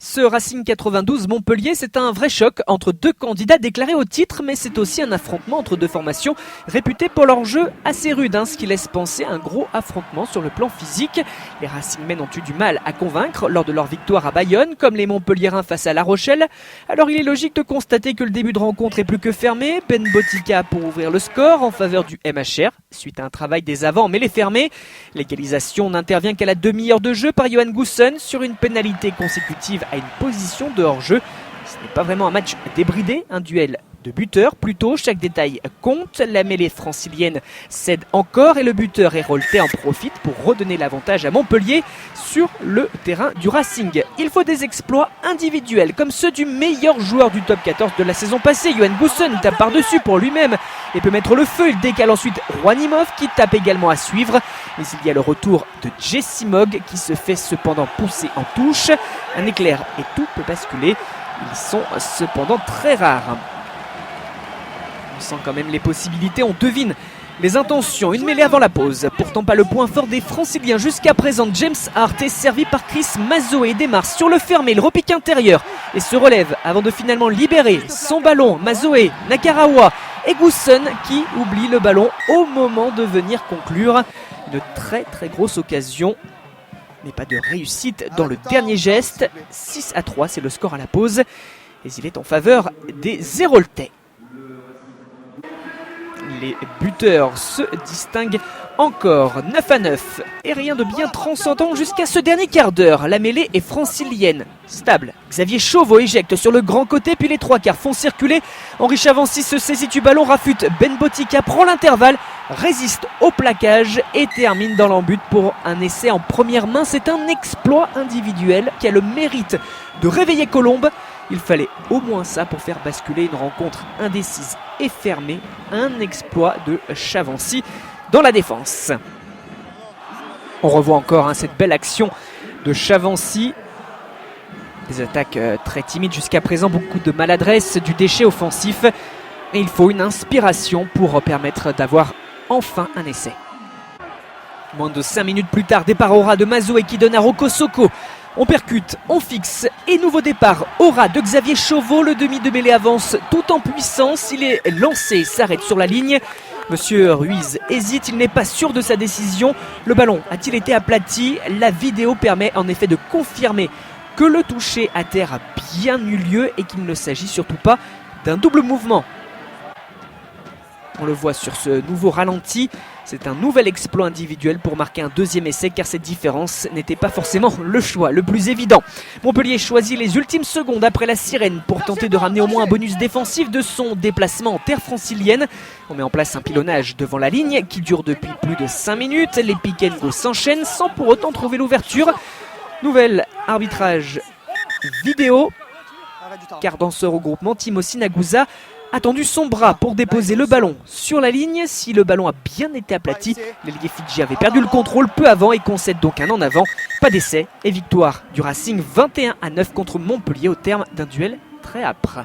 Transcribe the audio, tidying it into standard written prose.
Ce Racing 92 Montpellier, c'est un vrai choc entre deux candidats déclarés au titre, mais c'est aussi un affrontement entre deux formations réputées pour leur jeu assez rude, ce qui laisse penser à un gros affrontement sur le plan physique. Les Racingmen ont eu du mal à convaincre lors de leur victoire à Bayonne, comme les Montpelliérains face à La Rochelle. Alors il est logique de constater que le début de rencontre est plus que fermé. Ben Botica pour ouvrir le score en faveur du MHR, suite à un travail des avants mêlés fermés. L'égalisation n'intervient qu'à la demi-heure de jeu par Johan Goussen sur une pénalité consécutive à une position de hors-jeu. Ce n'est pas vraiment un match débridé, un duel de buteurs plutôt, chaque détail compte. La mêlée francilienne cède encore et le buteur Héroltais en profite pour redonner l'avantage à Montpellier sur le terrain du Racing. Il faut des exploits individuels comme ceux du meilleur joueur du top 14 de la saison passée. Johan Goussen tape par-dessus pour lui-même et peut mettre le feu. Il décale ensuite Rouanimov qui tape également à suivre. Mais il y a le retour de Jesse Mogg qui se fait cependant pousser en touche. Un éclair et tout peut basculer. Ils sont cependant très rares. On sent quand même les possibilités, on devine les intentions. Une mêlée avant la pause. Pourtant pas le point fort des Franciliens jusqu'à présent. James Hart est servi par Chris Mazoé et démarre sur le fermé, le repique intérieur et se relève avant de finalement libérer son ballon. Mazoé, Nakarawa et Goussen qui oublie le ballon au moment de venir conclure. Une très grosse occasion, mais pas de réussite dans le dernier geste. 6-3, c'est le score à la pause et il est en faveur des Héroltais. Les buteurs se distinguent encore. 9-9 et rien de bien transcendant jusqu'à ce dernier quart d'heure. La mêlée est francilienne, stable. Xavier Chauveau éjecte sur le grand côté, puis les trois quarts font circuler. Henri Chavancy se saisit du ballon, rafute Ben Botica, prend l'intervalle, résiste au plaquage et termine dans l'embut pour un essai en première main. C'est un exploit individuel qui a le mérite de réveiller Colombe. Il fallait au moins ça pour faire basculer une rencontre indécise et fermée. Un exploit de Chavancy dans la défense. On revoit encore cette belle action de Chavancy. Des attaques très timides jusqu'à présent, beaucoup de maladresse, du déchet offensif. Et il faut une inspiration pour permettre d'avoir enfin un essai. Moins de 5 minutes plus tard, départ au ras de Mazoé qui donne à Rocco Socco. On percute, on fixe et nouveau départ au ras de Xavier Chauveau. Le demi de mêlée avance tout en puissance. Il est lancé, s'arrête sur la ligne. Monsieur Ruiz hésite, il n'est pas sûr de sa décision. Le ballon a-t-il été aplati? La vidéo permet en effet de confirmer que le toucher à terre a bien eu lieu et qu'il ne s'agit surtout pas d'un double mouvement. On le voit sur ce nouveau ralenti. C'est un nouvel exploit individuel pour marquer un deuxième essai car cette différence n'était pas forcément le choix le plus évident. Montpellier choisit les ultimes secondes après la sirène pour tenter de ramener au moins un bonus défensif de son déplacement en terre francilienne. On met en place un pilonnage devant la ligne qui dure depuis plus de 5 minutes. Les pick and go s'enchaînent sans pour autant trouver l'ouverture. Nouvel arbitrage vidéo car dans ce regroupement, Timothy Nagusa a tendu son bras pour déposer le ballon sur la ligne. Si le ballon a bien été aplati, l'ailier Fidji avait perdu le contrôle peu avant et concède donc un en avant. Pas d'essai et victoire du Racing 21-9 contre Montpellier au terme d'un duel très âpre.